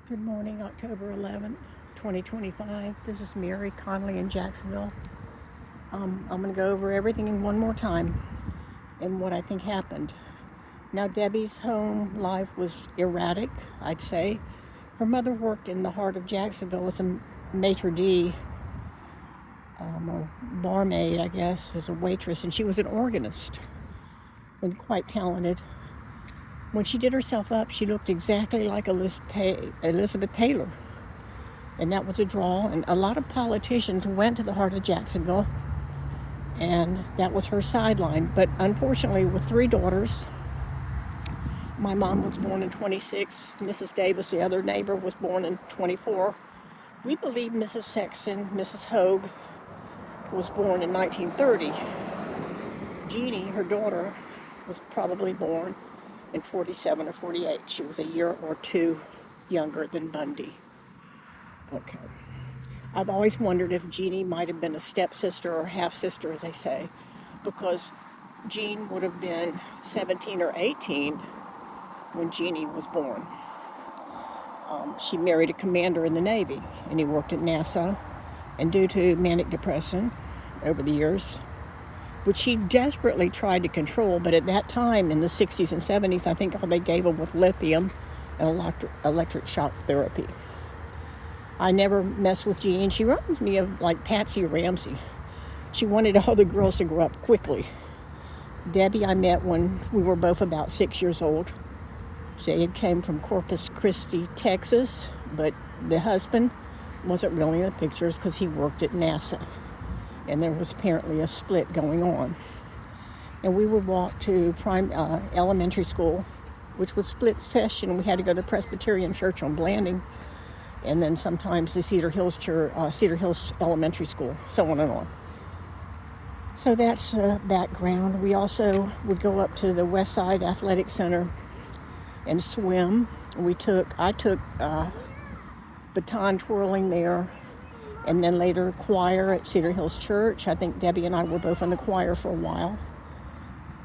Good morning, October 11th, 2025. This is Mary Conley in Jacksonville. I'm going to go over everything one more time and what I think happened. Now, Debbie's home life was erratic, I'd say. Her mother worked in the heart of Jacksonville as a maitre d', or barmaid, I guess, as a waitress, and she was an organist and quite talented. When she did herself up, she looked exactly like Elizabeth Taylor. And that was a draw. And a lot of politicians went to the heart of Jacksonville, and that was her sideline. But unfortunately, with three daughters, my mom was born in 26. Mrs. Davis, the other neighbor, was born in 24. We believe Mrs. Sexton, Mrs. Hogue, was born in 1930. Jeannie, her daughter, was probably born in 47 or 48. She was a year or two younger than Bundy. Okay. I've always wondered if Jeannie might have been a stepsister or half-sister, as they say, because Jean would have been 17 or 18 when Jeannie was born. She married a commander in the Navy, and he worked at NASA, and due to manic depression over the years, which he desperately tried to control, but at that time in the 60s and 70s, I think all they gave him was lithium and electric shock therapy. I never messed with Jean. She reminds me of like Patsy Ramsey. She wanted all the girls to grow up quickly. Debbie I met when we were both about 6 years old. She had came from Corpus Christi, Texas, but the husband wasn't really in the pictures because he worked at NASA. And there was apparently a split going on. And we would walk to elementary school, which was split session. We had to go to the Presbyterian Church on Blanding, and then sometimes the Cedar Hills Elementary School, so on and on. So that's the background. We also would go up to the West Side Athletic Center and swim. I took baton twirling there, and then later choir at Cedar Hills Church. I think Debbie and I were both in the choir for a while.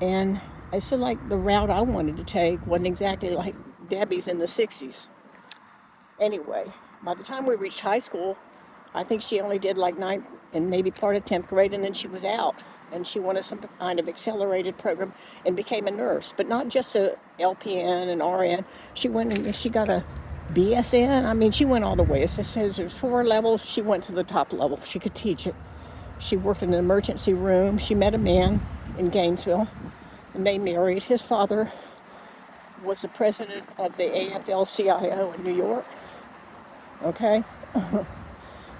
And I said, like, the route I wanted to take wasn't exactly like Debbie's in the 60s. Anyway, by the time we reached high school, I think she only did like 9th and maybe part of 10th grade, and then she was out. And she wanted some kind of accelerated program and became a nurse, but not just a LPN and RN. She went and she got a BSN. I mean, she went all the way. It says there's 4 levels. She went to the top level. She could teach it. She worked in an emergency room. She met a man in Gainesville, and they married. His father was the president of the AFL-CIO in New York. Okay?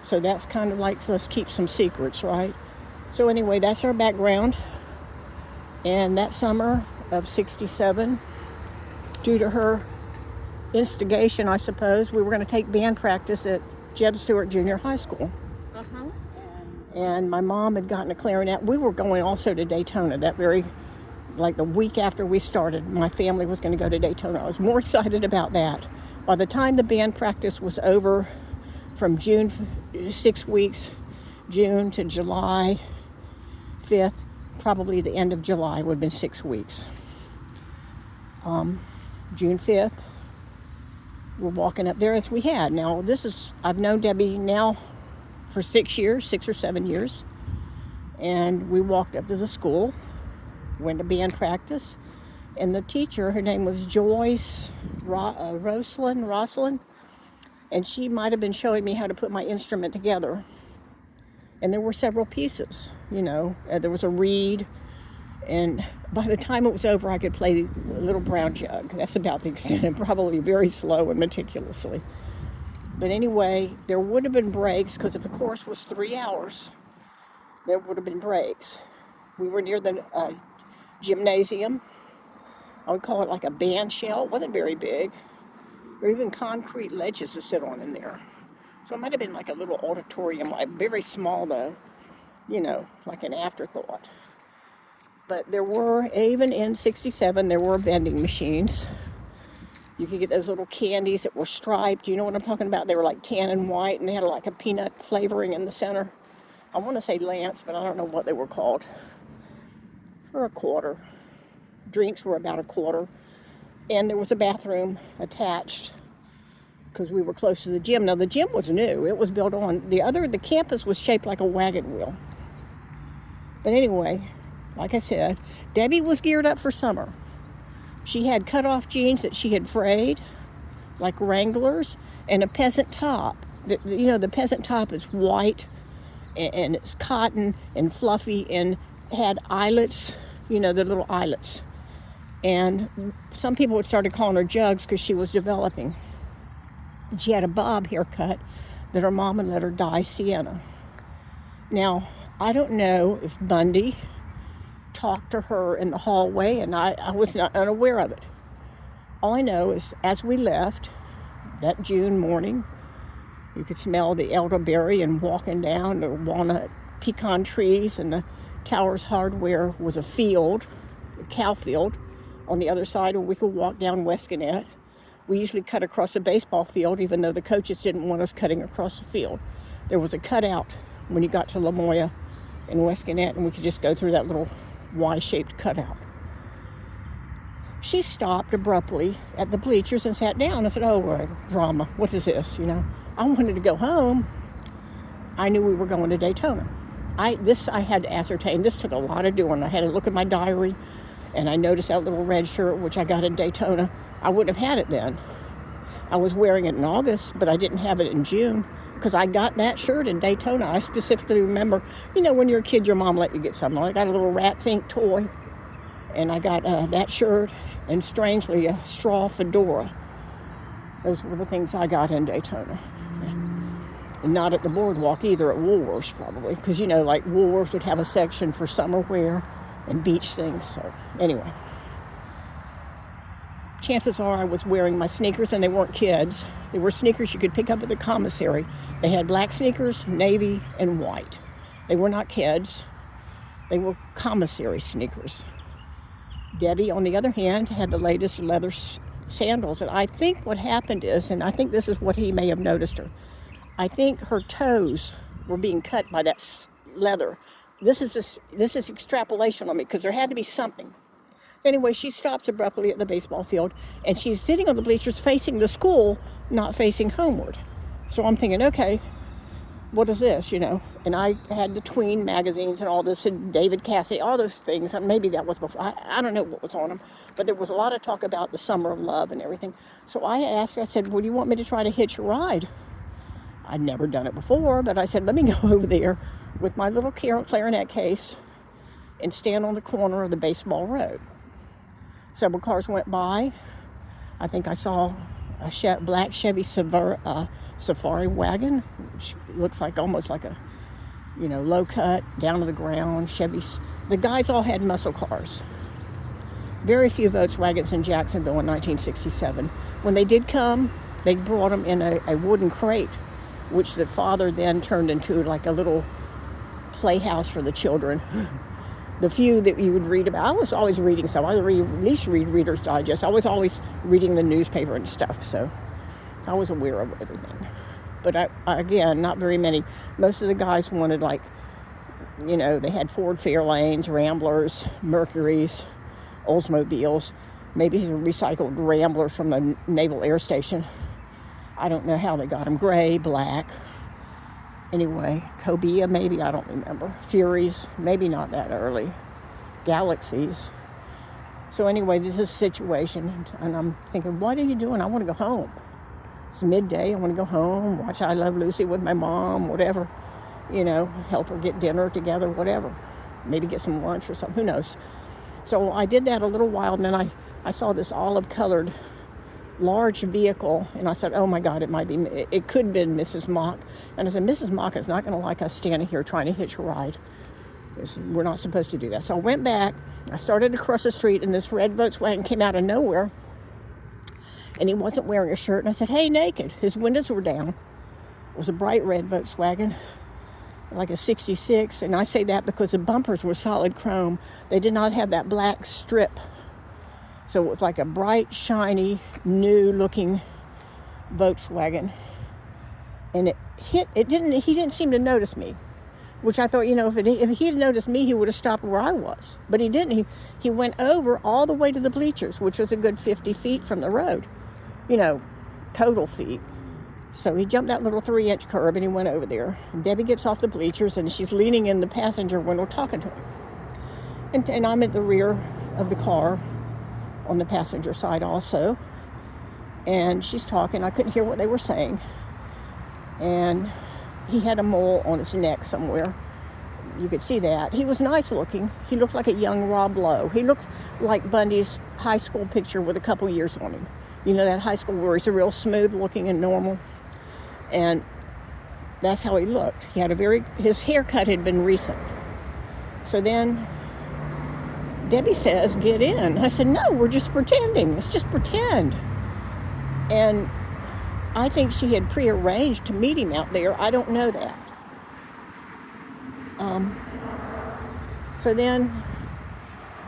So that's kind of like, let's keep some secrets, right? So anyway, that's our background. And that summer of 67, due to her instigation, I suppose, we were going to take band practice at Jeb Stuart Junior High School. And my mom had gotten a clarinet. We were going also to Daytona the week after we started. My family was going to go to Daytona. I was more excited about that. By the time the band practice was over, from June, 6 weeks, June to July 5th, probably the end of July would have been 6 weeks. June 5th, we're walking up there as we had. Now, I've known Debbie now for 6 or 7 years. And we walked up to the school, went to band practice, and the teacher, her name was Joyce Rosalind, and she might have been showing me how to put my instrument together. And there were several pieces, there was a reed, and by the time it was over, I could play a little brown jug. That's about the extent, and probably very slow and meticulously. But anyway, there would have been breaks, because if the course was 3 hours, there would have been breaks. We were near the gymnasium. I would call it like a band shell. It wasn't very big. There were even concrete ledges to sit on in there. So it might have been like a little auditorium, like very small though, like an afterthought. But there were, even in 67, there were vending machines. You could get those little candies that were striped. You know what I'm talking about? They were like tan and white, and they had like a peanut flavoring in the center. I want to say Lance, but I don't know what they were called. For a quarter. Drinks were about a quarter. And there was a bathroom attached, because we were close to the gym. Now, the gym was new. It was built on. The campus was shaped like a wagon wheel. But anyway, like I said, Debbie was geared up for summer. She had cut-off jeans that she had frayed, like Wranglers, and a peasant top. The peasant top is white, and it's cotton and fluffy, and had eyelets, the little eyelets. And some people had started calling her Jugs because she was developing. And she had a bob haircut that her mom had let her dye sienna. Now, I don't know if Bundy talked to her in the hallway, and I was not unaware of it. All I know is as we left that June morning, you could smell the elderberry and walking down the walnut pecan trees, and the Towers Hardware was a field, a cow field, on the other side, and we could walk down West Gannett. We usually cut across a baseball field, even though the coaches didn't want us cutting across the field. There was a cutout when you got to La Moya in West Gannett, and we could just go through that little Y-shaped cutout. She stopped abruptly at the bleachers and sat down. I said, "Oh, drama. What is this?" I wanted to go home. I knew we were going to Daytona. I had to ascertain. This took a lot of doing. I had to look at my diary, and I noticed that little red shirt, which I got in Daytona. I wouldn't have had it then. I was wearing it in August, but I didn't have it in June because I got that shirt in Daytona. I specifically remember, when you're a kid, your mom let you get something. I got a little Rat Fink toy, and I got that shirt, and strangely, a straw fedora. Those were the things I got in Daytona. And not at the boardwalk either, at Woolworths probably, because like Woolworths would have a section for summer wear and beach things. So anyway, chances are I was wearing my sneakers, and they weren't kids. They were sneakers you could pick up at the commissary. They had black sneakers, navy, and white. They were not kids. They were commissary sneakers. Debbie, on the other hand, had the latest leather sandals. And I think what happened is, and I think this is what he may have noticed her, I think her toes were being cut by that leather. This is extrapolation on me, because there had to be something. Anyway, she stops abruptly at the baseball field, and she's sitting on the bleachers facing the school, not facing homeward. So I'm thinking, okay, what is this, And I had the Tween magazines and all this, and David Cassidy, all those things. Maybe that was before. I don't know what was on them, but there was a lot of talk about the summer of love and everything. So I asked her, I said, "Well, do you want me to try to hitch a ride?" I'd never done it before, but I said, let me go over there with my little clarinet case and stand on the corner of the baseball road. Several cars went by. I think I saw a black Chevy Safari wagon, which looks like almost like a, low cut, down to the ground Chevys. The guys all had muscle cars. Very few Volkswagens in Jacksonville in 1967. When they did come, they brought them in a wooden crate, which the father then turned into like a little playhouse for the children. The few that you would read about, I was always reading stuff. I would at least read Reader's Digest. I was always reading the newspaper and stuff, so I was aware of everything. But again, not very many. Most of the guys wanted they had Ford Fairlanes, Ramblers, Mercurys, Oldsmobiles, maybe recycled Ramblers from the Naval Air Station. I don't know how they got them. Gray, black. Anyway, Cobia maybe, I don't remember. Furies, maybe not that early. Galaxies. So anyway, this is a situation, and I'm thinking, what are you doing? I want to go home. It's midday, I want to go home, watch I Love Lucy with my mom, whatever. Help her get dinner together, whatever. Maybe get some lunch or something, who knows. So I did that a little while, and then I saw this olive-colored large vehicle, and I said, oh my God, it could have been Mrs. Mock. And I said, Mrs. Mock is not going to like us standing here trying to hitch a ride. We're not supposed to do that. So I went back, I started to cross the street, and this red Volkswagen came out of nowhere, and he wasn't wearing a shirt, and I said, hey, naked. His windows were down. It was a bright red Volkswagen, like a 66, and I say that because the bumpers were solid chrome. They did not have that black strip. So it was like a bright, shiny, new-looking Volkswagen. And he didn't seem to notice me, which I thought, if he had noticed me, he would have stopped where I was. But he didn't. He went over all the way to the bleachers, which was a good 50 feet from the road. Total feet. So he jumped that little 3-inch curb and he went over there. And Debbie gets off the bleachers and she's leaning in the passenger window talking to him. And I'm at the rear of the car on the passenger side also. And she's talking. I couldn't hear what they were saying. And he had a mole on his neck somewhere. You could see that. He was nice looking. He looked like a young Rob Lowe. He looked like Bundy's high school picture with a couple years on him. You know, that high school where he's a real smooth looking and normal. And that's how he looked. He had his haircut had been recent. So then Debbie says, "Get in." I said, "No, we're just pretending. Let's just pretend." And I think she had prearranged to meet him out there. I don't know that. So then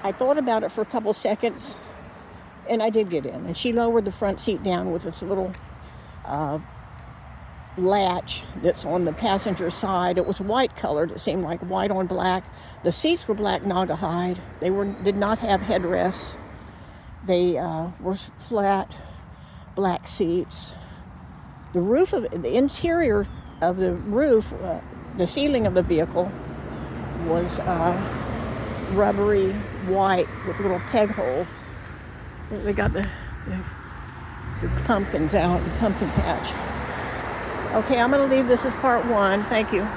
I thought about it for a couple seconds, and I did get in. And she lowered the front seat down with this little latch that's on the passenger side. It was white colored. It seemed like white on black. The seats were black Naugahyde. They did not have headrests. They were flat black seats. The interior of the roof, the ceiling of the vehicle was rubbery white with little peg holes. They got the pumpkins out, the pumpkin patch. Okay, I'm going to leave this as part 1. Thank you.